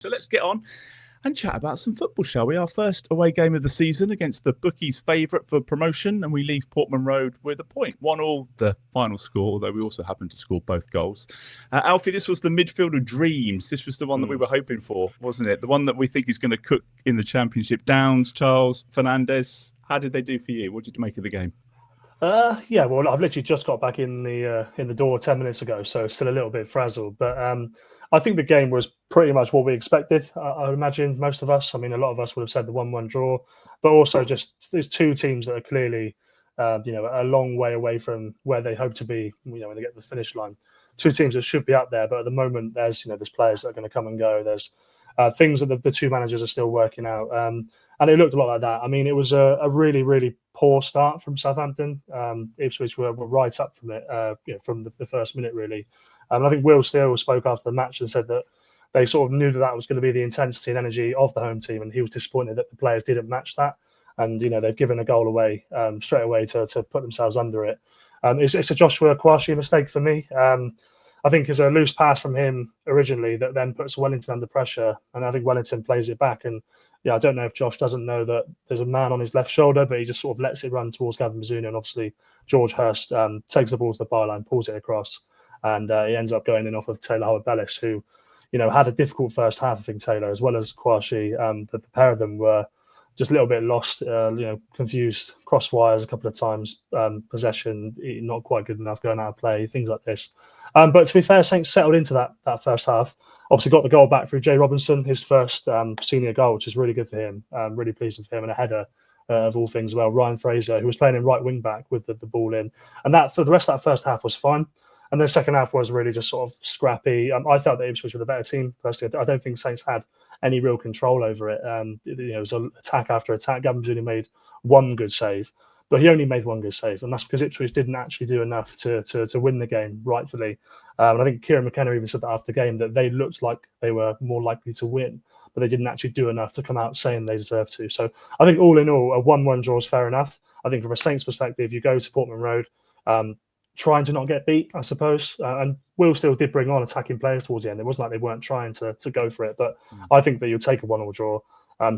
So let's get on and chat about some football, shall we? Our first away game of the season against the bookies' favourite for promotion, and we leave Portman Road with a point. 1-1 the final score, although we also happened to score both goals. Alfie, this was the midfield of dreams. This was the one that we were hoping for, wasn't it? The one that we think is going to cook in the Championship. Downs, Charles, Fernandes, how did they do for you? What did you make of the game? Yeah, well, I've literally just got back in the door 10 minutes ago, so still a little bit frazzled. But I think the game was pretty much what we expected. I imagine most of us. I mean, a lot of us would have said the 1-1 draw, but also just there's two teams that are clearly, a long way away from where they hope to be. When they get to the finish line, two teams that should be up there, but at the moment there's players that are going to come and go. There's things that the two managers are still working out. And it looked a lot like that. I mean, it was a really, really poor start from Southampton. Ipswich were right up from it, from the first minute, really. And I think Will Steele spoke after the match and said that they sort of knew that was going to be the intensity and energy of the home team, and he was disappointed that the players didn't match that. And they've given a goal away straight away to put themselves under it. It's a Joshua Kwashi mistake for me. I think it's a loose pass from him originally that then puts Wellington under pressure, and I think Wellington plays it back. And I don't know if Josh doesn't know that there's a man on his left shoulder, but he just sort of lets it run towards Gavin Bazunu, and obviously George Hurst takes the ball to the byline, pulls it across, and he ends up going in off of Taylor Harwood-Bellis, who had a difficult first half. I think Taylor as well as Kwashi, the pair of them were just a little bit lost, confused, cross wires a couple of times, possession not quite good enough, going out of play, things like this. But to be fair, Saints settled into that first half. Obviously got the goal back through Jay Robinson, his first senior goal, which is really good for him. Really pleased with him, and a header of all things. Well, Ryan Fraser, who was playing in right wing back with the ball in, and that for the rest of that first half was fine. And the second half was really just sort of scrappy. I felt that Ipswich were the better team personally. I don't think Saints had any real control over it. It was attack after attack. Gavin Bazunu made one good save, but he only made one good save, and that's because Ipswich didn't actually do enough to win the game rightfully. And I think Kieran McKenna even said that after the game, that they looked like they were more likely to win, but they didn't actually do enough to come out saying they deserved to. So I think all in all, a 1-1 draw is fair enough. I think from a Saints perspective, you go to Portman Road, trying to not get beat, I suppose. And Will still did bring on attacking players towards the end. It wasn't like they weren't trying to go for it, but I think that you'll take a 1-1 draw,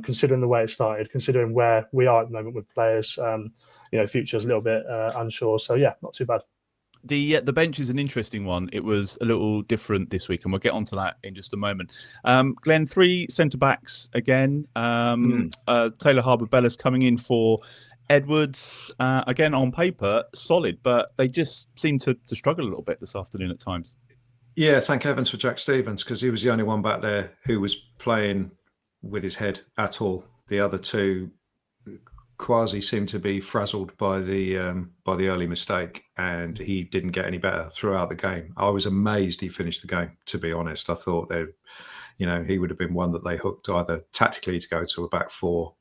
considering the way it started, considering where we are at the moment with players. Future's a little bit unsure. So yeah, not too bad. The bench is an interesting one. It was a little different this week, and we'll get onto that in just a moment. Glenn, 3 centre-backs again. Taylor Harwood-Bellis coming in for Edwards. Again, on paper, solid, but they just seem to struggle a little bit this afternoon at times. Yeah, thank heavens for Jack Stevens, because he was the only one back there who was playing with his head at all. The other two quasi seemed to be frazzled by the early mistake, and he didn't get any better throughout the game. I was amazed he finished the game, to be honest. I thought that he would have been one that they hooked either tactically to go to a back four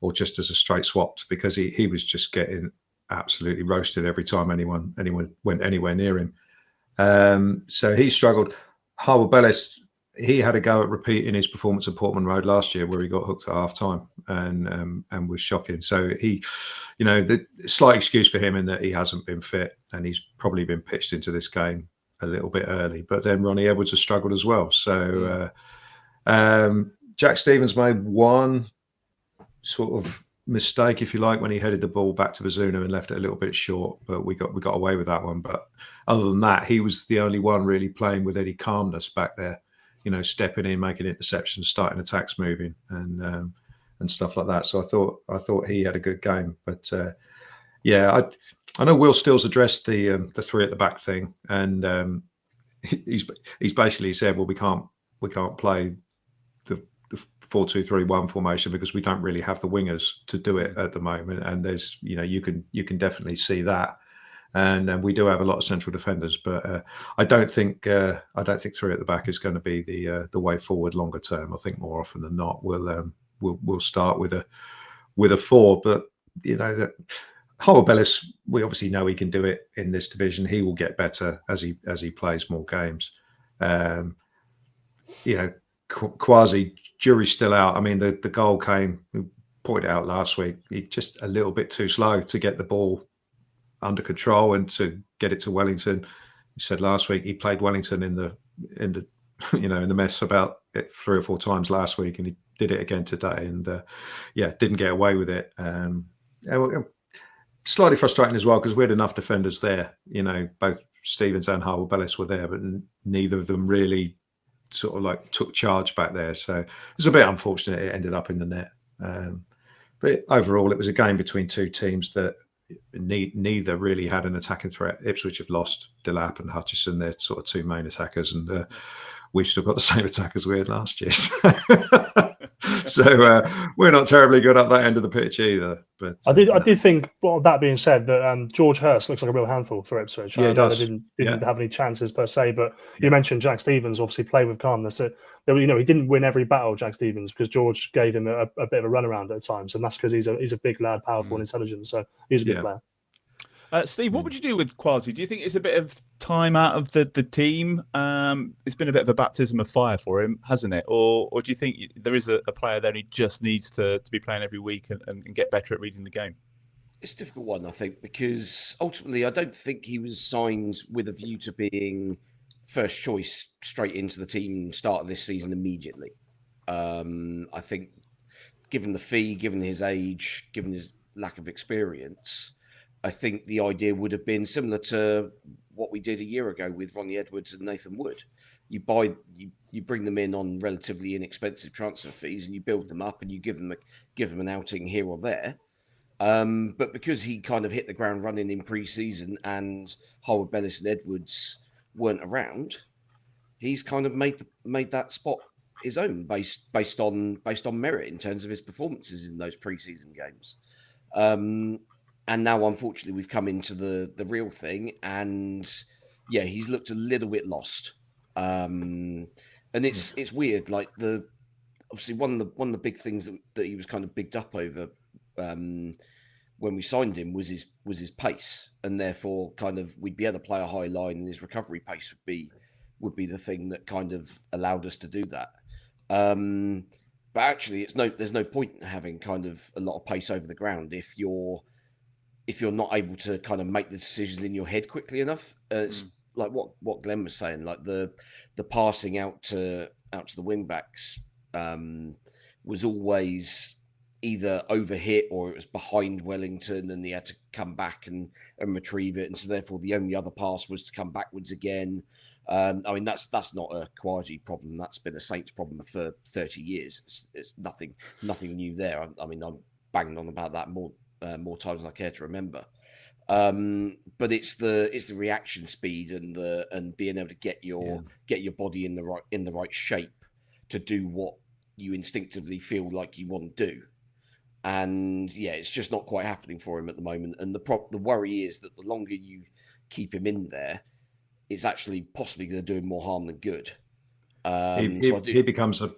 or just as a straight swap, because he was just getting absolutely roasted every time anyone went anywhere near him. So he struggled. Harwood-Bellis, he had a go at repeating his performance at Portman Road last year, where he got hooked at half time and was shocking. So he, the slight excuse for him in that he hasn't been fit, and he's probably been pitched into this game a little bit early. But then Ronnie Edwards has struggled as well. So Jack Stevens made one sort of mistake, if you like, when he headed the ball back to Bazunu and left it a little bit short, but we got away with that one. But other than that, he was the only one really playing with any calmness back there, stepping in, making interceptions, starting attacks moving, and stuff like that. So I thought he had a good game. But I know Will Steele's addressed the 3 at the back thing, and he's basically said, well, we can't play the 4-2-3-1 formation because we don't really have the wingers to do it at the moment. And there's, you can definitely see that. And we do have a lot of central defenders, but I don't think 3 at the back is going to be the way forward longer term. I think more often than not we'll start with a 4. But that Harwood-Bellis, we obviously know he can do it in this division. He will get better as he plays more games. Quasi, jury's still out. I mean, the goal came, we pointed out last week, he's just a little bit too slow to get the ball under control and to get it to Wellington. He said last week he played Wellington in the in the mess about it 3 or 4 times last week, and he did it again today, and didn't get away with it. Slightly frustrating as well because we had enough defenders there. Both Stevens and Harwood-Bellis were there, but neither of them really sort of like took charge back there. So it's a bit unfortunate it ended up in the net. But overall, it was a game between two teams that neither really had an attacking threat. Ipswich have lost Delap and Hutchison, they're sort of two main attackers, and we've still got the same attackers we had last year. So we're not terribly good at that end of the pitch either. But I did think, well, that being said, that George Hurst looks like a real handful for Ipswich. Yeah, he does. They didn't have any chances per se, but you mentioned Jack Stevens obviously played with calmness. He didn't win every battle, Jack Stevens, because George gave him a bit of a runaround at times, and that's because he's a big lad, powerful and intelligent. So he's a good player. Steve, what would you do with Quasi? Do you think it's a bit of time out of the team? It's been a bit of a baptism of fire for him, hasn't it? Or do you think there is a player there who just needs to be playing every week and get better at reading the game? It's a difficult one, I think, because ultimately I don't think he was signed with a view to being first choice straight into the team start of this season immediately. I think given the fee, given his age, given his lack of experience, I think the idea would have been similar to what we did a year ago with Ronnie Edwards and Nathan Wood. You bring them in on relatively inexpensive transfer fees, and you build them up, and you give them an outing here or there. But because he kind of hit the ground running in pre-season, and Harwood-Bellis and Edwards weren't around, he's kind of made that spot his own based on merit in terms of his performances in those pre-season games. And now, unfortunately, we've come into the real thing, and he's looked a little bit lost. And it's weird. Like obviously one of the big things that he was kind of bigged up over when we signed him was his pace, and therefore kind of we'd be able to play a high line, and his recovery pace would be the thing that kind of allowed us to do that. But actually, there's no point in having kind of a lot of pace over the ground if you're not able to kind of make the decisions in your head quickly enough. It's like what Glenn was saying, like the passing out to the wing backs was always either overhit or it was behind Wellington and he had to come back and retrieve it. And so therefore the only other pass was to come backwards again. I mean, that's not a Quasi problem. That's been a Saints problem for 30 years. It's nothing new there. I mean, I'm banging on about that more times than I care to remember. But it's the reaction speed and being able to get your body in the right shape to do what you instinctively feel like you want to do. And it's just not quite happening for him at the moment. And the worry is that the longer you keep him in there, it's actually possibly going to do him more harm than good. He becomes a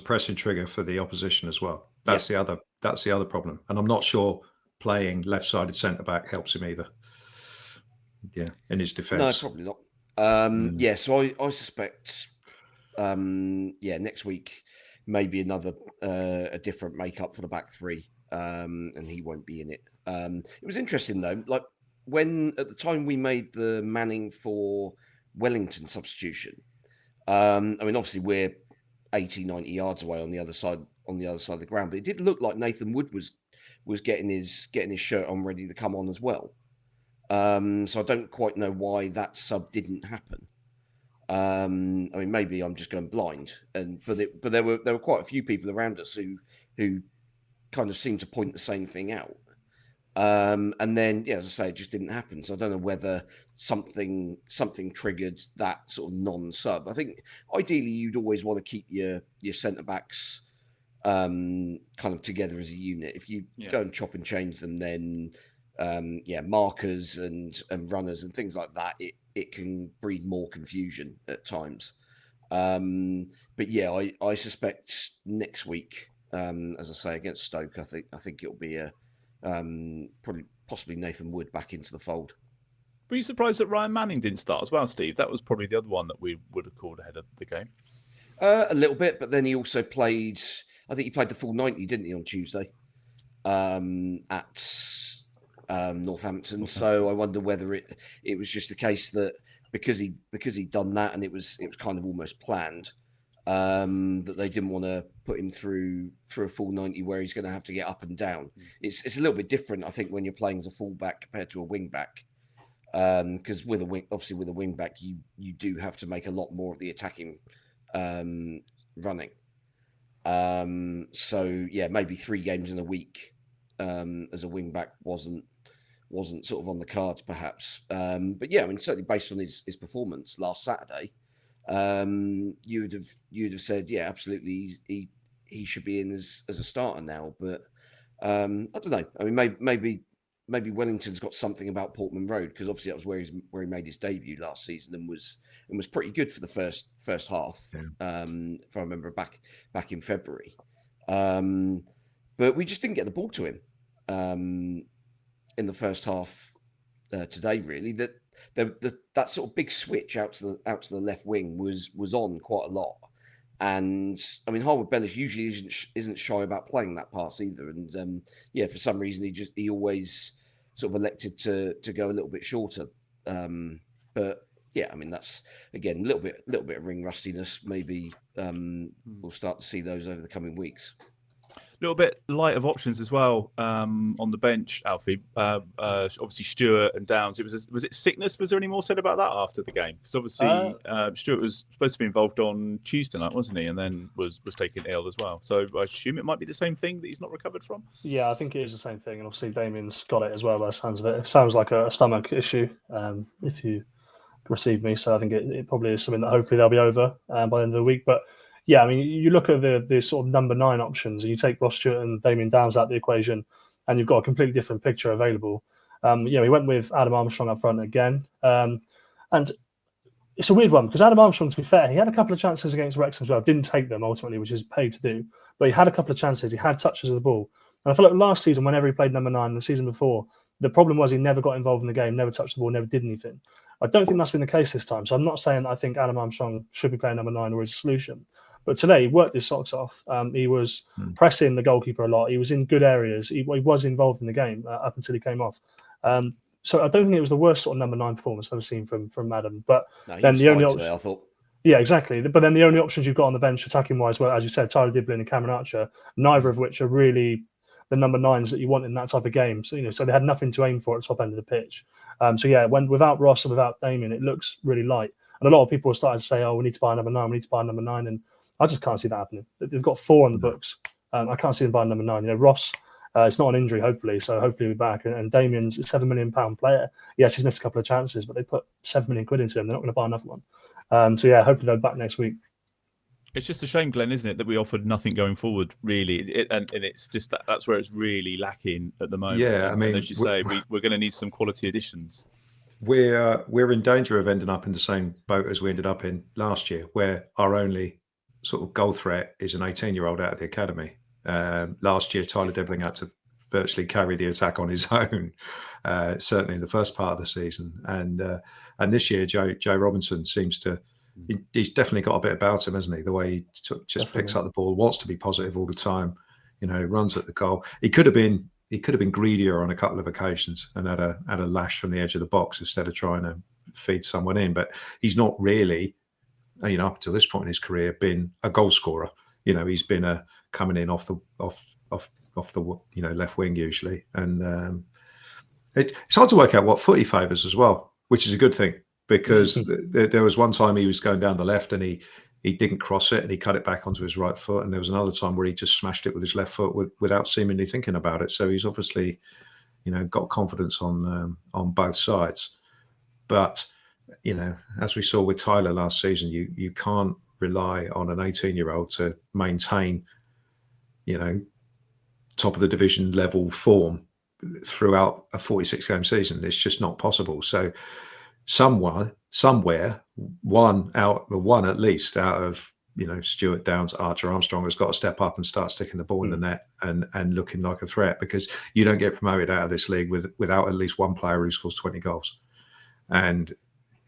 pressing trigger for the opposition as well. That's the other problem. And I'm not sure playing left-sided centre back helps him either. Yeah, in his defence. No, probably not. So I suspect next week maybe another a different makeup for the back three, and he won't be in it. It was interesting though, like when at the time we made the Manning for Wellington substitution. I mean, obviously we're 80, 90 yards away on the other side of the ground, but it did look like Nathan Wood was getting his shirt on, ready to come on as well. So I don't quite know why that sub didn't happen. I mean, maybe I'm just going blind, but there were quite a few people around us who kind of seemed to point the same thing out. And then, as I say, it just didn't happen. So I don't know whether something triggered that sort of non-sub. I think ideally you'd always want to keep your centre backs kind of together as a unit. If you go and chop and change them, then markers and runners and things like that, it can breed more confusion at times. But I suspect next week, as I say, against Stoke, I think it'll be possibly Nathan Wood back into the fold. Were you surprised that Ryan Manning didn't start as well, Steve? That was probably the other one that we would have called ahead of the game. A little bit, but then he also played. I think he played the full 90, didn't he, on Tuesday at Northampton. So I wonder whether it was just a case that because he'd done that, and it was kind of almost planned. That they didn't want to put him through a full 90 where he's going to have to get up and down. It's a little bit different, I think, when you're playing as a fullback compared to a wing back, because with a wing back you do have to make a lot more of the attacking running. So yeah, maybe 3 games in a week as a wing back wasn't sort of on the cards, perhaps. But yeah, I mean, certainly based on his performance last Saturday. You'd have said, yeah, absolutely, he should be in as a starter now. But I don't know. I mean, maybe Wellington's got something about Portman Road, because obviously that was where he made his debut last season and was pretty good for the first half. Yeah. If I remember back in February, but we just didn't get the ball to him in the first half today. Really, that sort of big switch out to the left wing was on quite a lot, and I mean Harwood-Bellis usually isn't shy about playing that pass either, and yeah, for some reason he always sort of elected to go a little bit shorter, but yeah, I mean that's again a little bit of ring rustiness. Maybe we'll start to see those over the coming weeks. A little bit light of options as well on the bench, Alfie. Obviously, Stewart and Downs. Was it sickness? Was there any more said about that after the game? Because obviously, Stewart was supposed to be involved on Tuesday night, wasn't he? And then was taken ill as well. So I assume it might be the same thing that he's not recovered from. Yeah, I think it is the same thing. And obviously, Damien's got it as well. By the sounds of it, it sounds like a stomach issue. If you receive me, so I think it probably is something that hopefully they'll be over by the end of the week. But yeah, I mean, you look at the sort of number 9 options, and you take Ross Stewart and Damien Downs out of the equation, and you've got a completely different picture available. We went with Adam Armstrong up front again, and it's a weird one because Adam Armstrong, to be fair, he had a couple of chances against Wrexham as well. Didn't take them ultimately, which is paid to do, but he had a couple of chances. He had touches of the ball, and I feel like last season, whenever he played number 9, the season before, the problem was he never got involved in the game, never touched the ball, never did anything. I don't think that's been the case this time. So I'm not saying I think Adam Armstrong should be playing number 9 or is a solution. But today, he worked his socks off. He was pressing the goalkeeper a lot. He was in good areas. He was involved in the game up until he came off. So I don't think it was the worst sort of number 9 performance I've ever seen from Adam. But then the only option, I thought. Yeah, exactly. But then the only options you've got on the bench attacking wise, well, as you said, Tyler Diblin and Cameron Archer, neither of which are really the number 9s that you want in that type of game. So so they had nothing to aim for at the top end of the pitch. So yeah, without Ross and without Damien, it looks really light. And a lot of people started to say, "Oh, we need to buy number 9. We need to buy number 9." And I just can't see that happening. They've got 4 on the books. I can't see them buying number 9. Ross, it's not an injury, hopefully. So hopefully he'll be back. And Damien's a £7 million player. Yes, he's missed a couple of chances, but they put £7 million into him. They're not going to buy another one. So yeah, hopefully they're back next week. It's just a shame, Glenn, isn't it, that we offered nothing going forward, really. And it's just that's where it's really lacking at the moment. Yeah, I mean, and as you say, we're going to need some quality additions. We're in danger of ending up in the same boat as we ended up in last year, where our only sort of goal threat is an 18-year-old out of the academy. Last year, Tyler Diblin had to virtually carry the attack on his own, certainly in the first part of the season. And this year, Joe Robinson seems to, he's definitely got a bit about him, hasn't he? The way he just picks up the ball, wants to be positive all the time, runs at the goal. He could have been greedier on a couple of occasions and had a lash from the edge of the box instead of trying to feed someone in. But he's not really, up to this point in his career, been a goal scorer. He's been coming in off the left wing usually, and it's hard to work out what foot he favours as well, which is a good thing because there was one time he was going down the left and he didn't cross it and he cut it back onto his right foot, and there was another time where he just smashed it with his left foot without seemingly thinking about it. So he's obviously got confidence on both sides, but as we saw with Tyler last season, you can't rely on an 18-year-old to maintain, top of the division level form throughout a 46-game season. It's just not possible. So somewhere, one at least out of Stewart, Downs, Archer, Armstrong has got to step up and start sticking the ball in the net and looking like a threat, because you don't get promoted out of this league without at least one player who scores 20 goals. And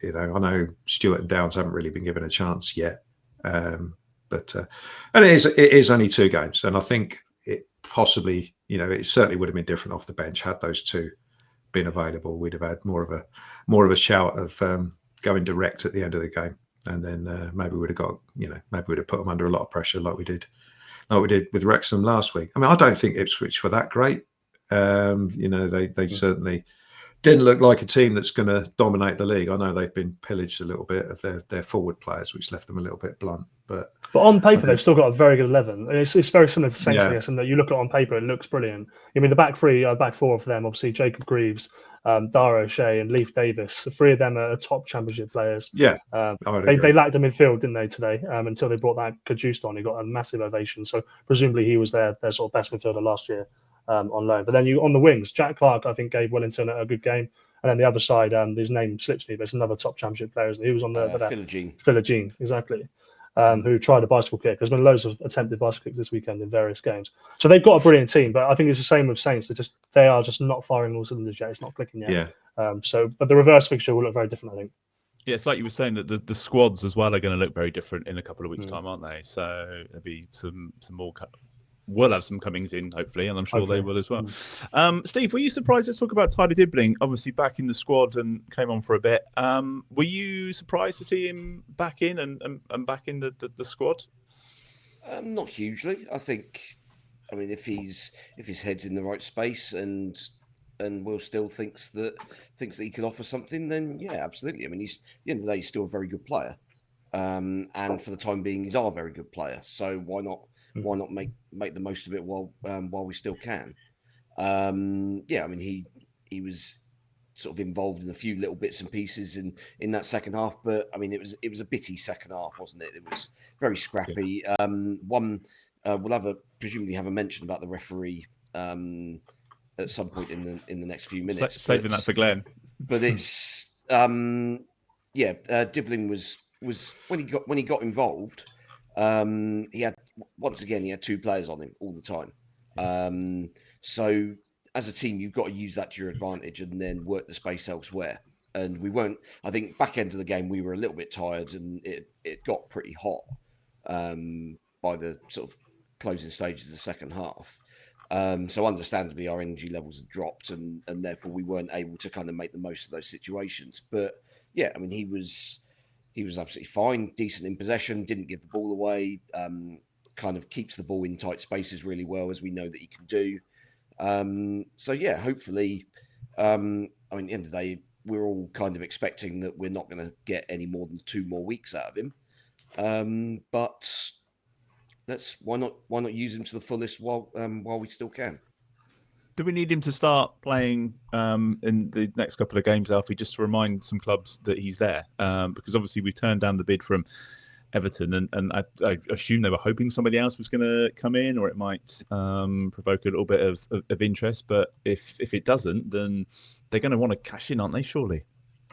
I know Stewart and Downs haven't really been given a chance yet, but and it is only 2 games, and I think it possibly, it certainly would have been different off the bench had those 2 been available. We'd have had more of a shout of going direct at the end of the game, and then maybe we'd have got, maybe we'd have put them under a lot of pressure like we did with Wrexham last week. I mean, I don't think Ipswich were that great. They certainly didn't look like a team that's going to dominate the league. I know they've been pillaged a little bit of their forward players, which left them a little bit blunt. But on paper, they've still got a very good 11. And it's very similar to Saints, Yeah. I guess, in that you look at it on paper, it looks brilliant. I mean, the back four for them, obviously, Jacob Greaves, Dara O'Shea and Leif Davis. The three of them are top championship players. yeah, They lacked a midfield, didn't they, today? Until they brought that Kajust on, he got a massive ovation. So presumably he was their sort of best midfielder last year on loan. But then on the wings, Jack Clark, I think, gave Wellington a good game. And then the other side, his name slips me, but it's another top championship player. He was on the left. Philogene, exactly. Who tried a bicycle kick. There's been loads of attempted bicycle kicks this weekend in various games. So they've got a brilliant team, but I think it's the same with Saints. They are just not firing all cylinders yet. It's not clicking yet. Yeah. But the reverse fixture will look very different, I think. Yeah, it's like you were saying that the squads as well are going to look very different in a couple of weeks' time, aren't they? So there'll be some more. We'll have some comings in, hopefully, and I'm sure they will as well. Steve, were you surprised? Let's talk about Tyler Dibbling, obviously back in the squad and came on for a bit. Were you surprised to see him back in and back in the squad? Not hugely. I mean, if his head's in the right space and Will still thinks that he could offer something, then yeah, absolutely. I mean, at the end of the day, he's still a very good player, and for the time being, he's our very good player. So why not make the most of it while we still can? I mean, he was sort of involved in a few little bits and pieces in that second half, but I mean, it was a bitty second half, wasn't it? It was very scrappy. We'll presumably have a mention about the referee at some point in the next few minutes. Saving that for Glenn. But it's Dibbling was when he got involved. He had two players on him all the time. So as a team, you've got to use that to your advantage and then work the space elsewhere. And we weren't. I think back end of the game, we were a little bit tired, and it got pretty hot by the sort of closing stages of the second half. So understandably, our energy levels had dropped, and therefore we weren't able to kind of make the most of those situations. But yeah, I mean, he was absolutely fine, decent in possession, didn't give the ball away, kind of keeps the ball in tight spaces really well, as we know that he can do. So yeah, hopefully, I mean, at the end of the day, we're all kind of expecting that we're not going to get any more than 2 more weeks out of him. But why not use him to the fullest while we still can? Do we need him to start playing in the next couple of games, Alfie, just to remind some clubs that he's there? Because obviously we turned down the bid from Everton, and I assume they were hoping somebody else was going to come in, or it might provoke a little bit of interest. But if it doesn't, then they're going to want to cash in, aren't they, surely?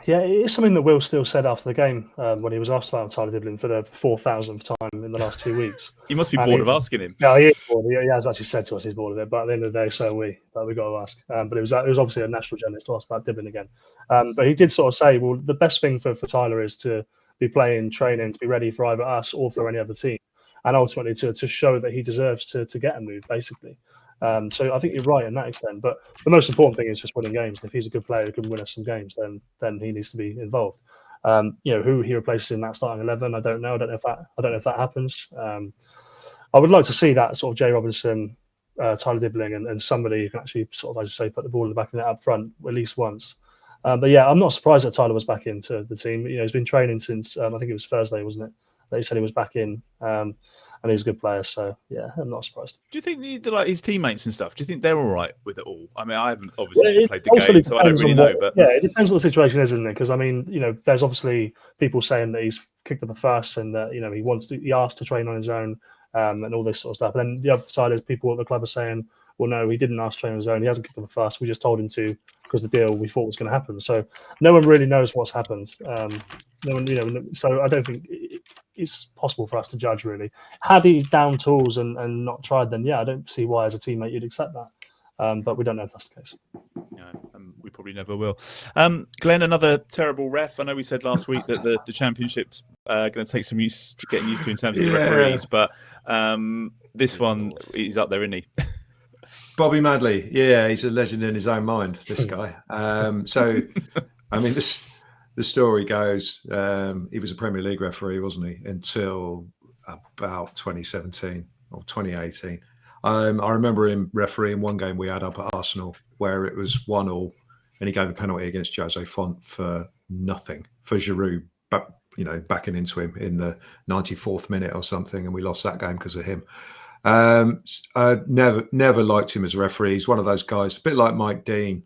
Yeah, it is something that Will still said after the game when he was asked about Tyler Dibbling for the 4,000th time in the last 2 weeks. He must be bored of asking him. Yeah, he is bored. He has actually said to us he's bored of it, but at the end of the day, so are we. But we got to ask. But it was obviously a national journalist to ask about Dibbling again. But he did sort of say, well, the best thing for Tyler is to be playing, training, to be ready for either us or for any other team, and ultimately to show that he deserves to get a move, basically. So I think you're right in that extent. But the most important thing is just winning games. And if he's a good player who can win us some games, then he needs to be involved. Who he replaces in that starting 11, I don't know. I don't know if that happens. I would like to see that sort of Jay Robinson, Tyler Dibbling, and somebody who can actually sort of, as you say, put the ball in the back of the net up front at least once. But yeah, I'm not surprised that Tyler was back into the team. He's been training since I think it was Thursday, wasn't it? That he said he was back in. And he's a good player, so yeah, I'm not surprised. Do you think his teammates and stuff? Do you think they're all right with it all? I mean, I haven't obviously played the game, so I don't really know. But yeah, it depends what the situation is, isn't it? Because I mean, there's obviously people saying that he's kicked up a fuss and that he asked to train on his own and all this sort of stuff. And then the other side is people at the club are saying, well, no, he didn't ask to train on his own. He hasn't kicked up a fuss. We just told him to because the deal we thought was going to happen. So no one really knows what's happened. No one, so I don't think it's possible for us to judge, really. Had he down tools and not tried, then yeah, I don't see why as a teammate you'd accept that. But we don't know if that's the case. We probably never will. Glenn, another terrible ref. I know we said last week that the championship's going to take some getting used to in terms of the referees, but this one, he's up there, isn't he? Bobby Madley, yeah, he's a legend in his own mind, this guy. So, I mean, the story goes, he was a Premier League referee, wasn't he, until about 2017 or 2018. I remember him refereeing one game we had up at Arsenal where it was 1-1, and he gave a penalty against Jose Font for nothing, for Giroud, backing into him in the 94th minute or something, and we lost that game because of him. I never liked him as a referee. He's one of those guys, a bit like Mike Dean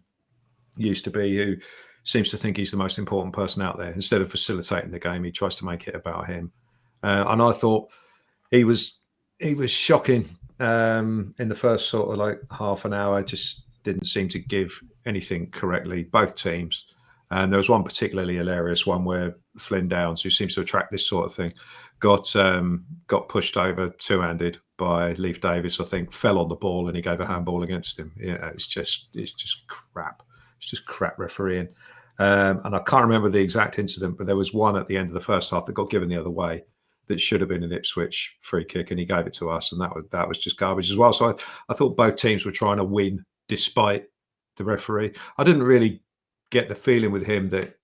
used to be, who seems to think he's the most important person out there. Instead of facilitating the game, he tries to make it about him. And I thought he was shocking in the first sort of like half an hour. Just didn't seem to give anything correctly, both teams. And there was one particularly hilarious one where Flynn Downs, who seems to attract this sort of thing, got pushed over two-handed by Leif Davis, I think, fell on the ball, and he gave a handball against him. It's just crap. It's just crap refereeing. And I can't remember the exact incident, but there was one at the end of the first half that got given the other way that should have been an Ipswich free kick, and he gave it to us, and that was just garbage as well. So I thought both teams were trying to win despite the referee. I didn't really get the feeling with him that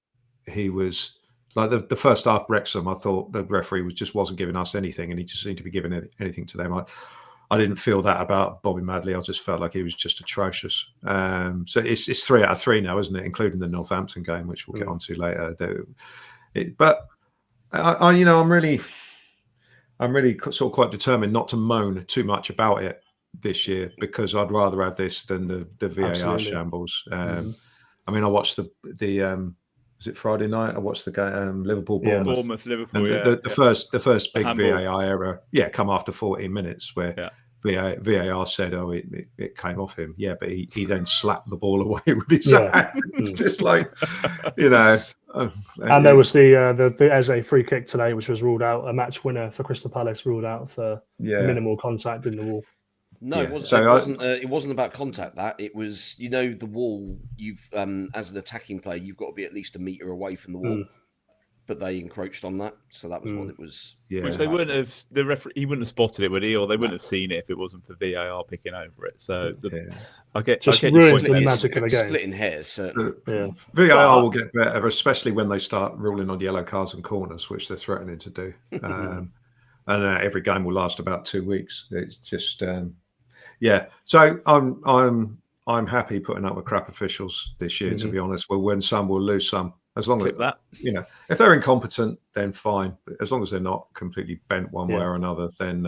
he was like the first half Wrexham. I thought the referee just wasn't giving us anything, and he just seemed to be giving anything to them. I didn't feel that about Bobby Madley. I just felt like he was just atrocious. So it's 3 out of 3 now, isn't it? Including the Northampton game, which we'll get onto later. But I'm really sort of quite determined not to moan too much about it this year, because I'd rather have this than the VAR Absolutely. Shambles. I mean, I watched the was it Friday night? I watched the game Liverpool-Bournemouth. Liverpool, and the first big handball. VAR error, come after 14 minutes where VAR said, it came off him. Yeah, but he then slapped the ball away with his hand. It's just like, And there was the Eze free kick today, which was ruled out, a match winner for Crystal Palace, ruled out for minimal contact in the wall. No, it wasn't. It wasn't about contact. That it was, the wall. You've as an attacking player, you've got to be at least a metre away from the wall. But they encroached on that, so that was what it was. Yeah, which they wouldn't have. The referee, he wouldn't have spotted it, would he? Or they wouldn't have seen it if it wasn't for VAR picking over it. So I get ruins the magic of the game. Splitting hairs, certainly. VAR will get better, especially when they start ruling on yellow cards and corners, which they're threatening to do. And every game will last about 2 weeks. It's just. So I'm happy putting up with crap officials this year. To be honest, we'll win some, we'll lose some. As long as if they're incompetent, then fine. But as long as they're not completely bent one way or another, then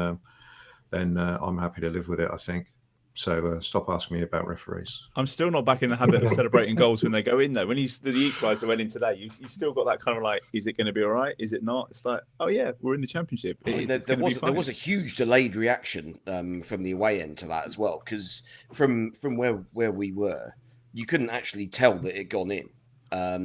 I'm happy to live with it, I think. So stop asking me about referees. I'm still not back in the habit of celebrating goals when they go in, though. When the equaliser went in today, you've still got that kind of like, is it going to be all right? Is it not? It's like, oh yeah, we're in the Championship. There was a huge delayed reaction from the away end to that as well, because from where we were, you couldn't actually tell that it had gone in,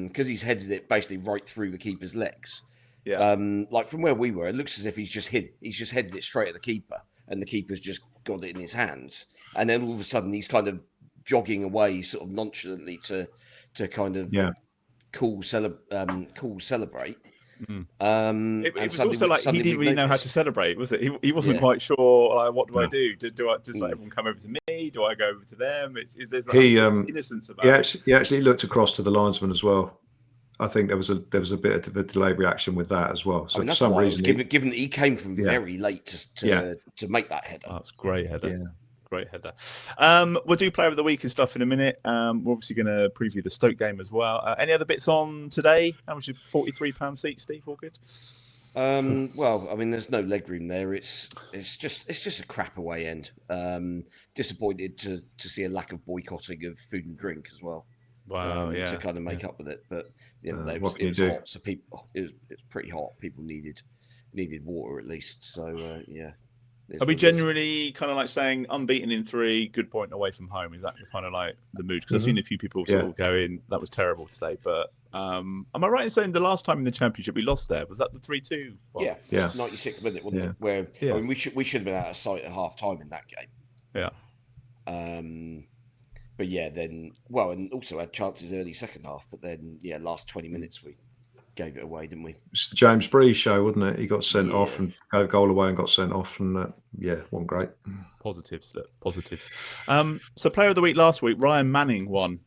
because he's headed it basically right through the keeper's legs. Yeah. Like from where we were, it looks as if he's just headed it straight at the keeper, and the keeper's just got it in his hands. And then all of a sudden, he's kind of jogging away, sort of nonchalantly to kind of cool celebrate. It was also like he didn't really know how to celebrate, was it? He wasn't quite sure. Like, what do I do? Do I just let everyone come over to me? Do I go over to them? There's like innocence about it. He actually looked across to the linesman as well. I think there was a bit of a delayed reaction with that as well. So for some reason, given that he came from very late to make that header. Oh, it's a great header. Yeah. Great header. We'll do player of the week and stuff in a minute. We're obviously going to preview the Stoke game as well. Any other bits on today? How much is £43 seat, Steve? All good? Well, I mean, there's no leg room there. It's just a crap away end. Disappointed to see a lack of boycotting of food and drink as well. Wow, to kind of make up with it. But it was hot, so people it was pretty hot. People needed water at least. So Are we generally kind of like saying unbeaten in 3, good point away from home? Is that kind of like the mood? Because I've seen a few people sort of going, that was terrible today. But am I right in saying the last time in the Championship we lost there? Was that the 3-2? Well, 96th minute, wasn't it? Where I mean, we should have been out of sight at half time in that game. Yeah. But and also had chances early second half. But then, last 20 minutes we gave it away, didn't we? It's the James Bree show, wasn't it? He got sent off and got a goal away and got sent off, and wasn't great. Positives. So player of the week last week, Ryan Manning won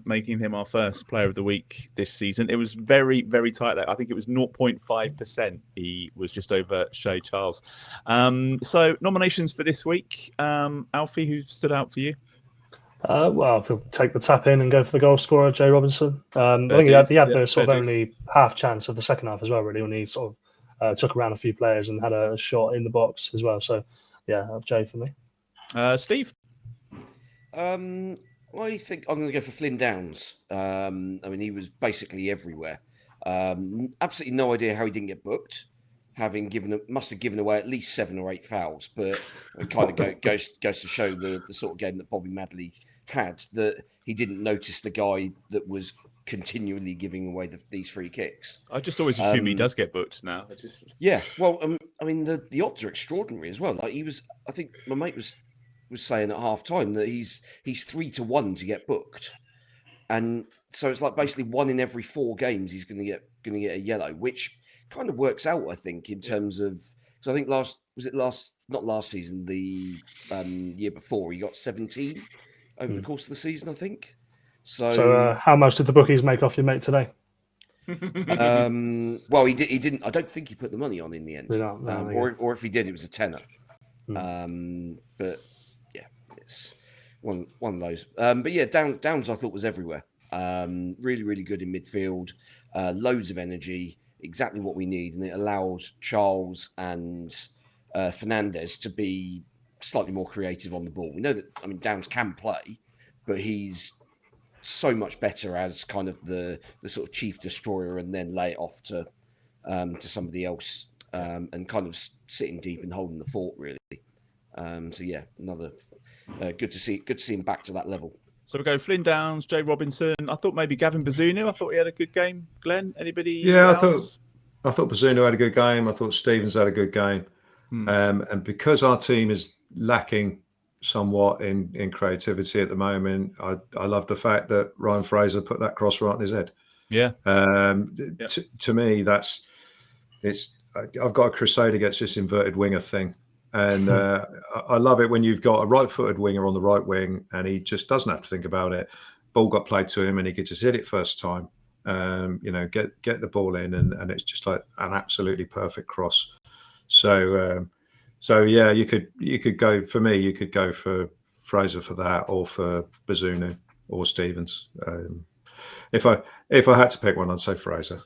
making him our first player of the week this season. It was very, very tight there. I think it was 0.5%. He was just over Shay Charles. So nominations for this week. Alfie, who stood out for you? Well, if we'll take the tap in and go for the goal scorer, Jay Robinson. I think he had the sort of only half chance of the second half as well, really, when he sort of took around a few players and had a shot in the box as well. So, yeah, Jay for me. Steve? I think I'm going to go for Flynn Downs. I mean, he was basically everywhere. Absolutely no idea how he didn't get booked, must have given away at least 7 or 8 fouls. But it kind of goes to show the sort of game that Bobby Madley had, that he didn't notice the guy that was continually giving away these free kicks. I just always assume he does get booked now. Yeah, well, I mean, the odds are extraordinary as well. Like I think my mate was saying at half time that he's 3-1 to get booked, and so it's like basically 1 in every 4 games he's going to get a yellow, which kind of works out, I think, in terms of, because I think not last season, the year before, he got 17 over the course of the season, I think. So how much did the bookies make off your mate today? Well, he didn't. I don't think he put the money on in the end, or if he did, it was a tenner. But yeah, it's one of those. But yeah, Downs I thought was everywhere. Really, really good in midfield. Loads of energy, exactly what we need, and it allowed Charles and Fernandes to be slightly more creative on the ball. We know that, I mean, Downs can play, but he's so much better as kind of the sort of chief destroyer, and then lay it off to somebody else, and kind of sitting deep and holding the fort, really. So yeah, another good to see him back to that level. So we go Flynn Downs, Jay Robinson. I thought maybe Gavin Bazunu. I thought he had a good game. Glenn, anybody? Yeah, else? I thought Bazunu had a good game. I thought Stevens had a good game. And because our team is lacking somewhat in creativity at the moment, I love the fact that Ryan Fraser put that cross right on his head. Yeah. To me, I've got a crusade against this inverted winger thing. And I love it when you've got a right-footed winger on the right wing and he just doesn't have to think about it. Ball got played to him and he could just hit it first time. Get the ball in, and it's just like an absolutely perfect cross. So yeah, you could go, for me, you could go for Fraser for that, or for Bazunu or Stevens. If I had to pick one, I'd say Fraser.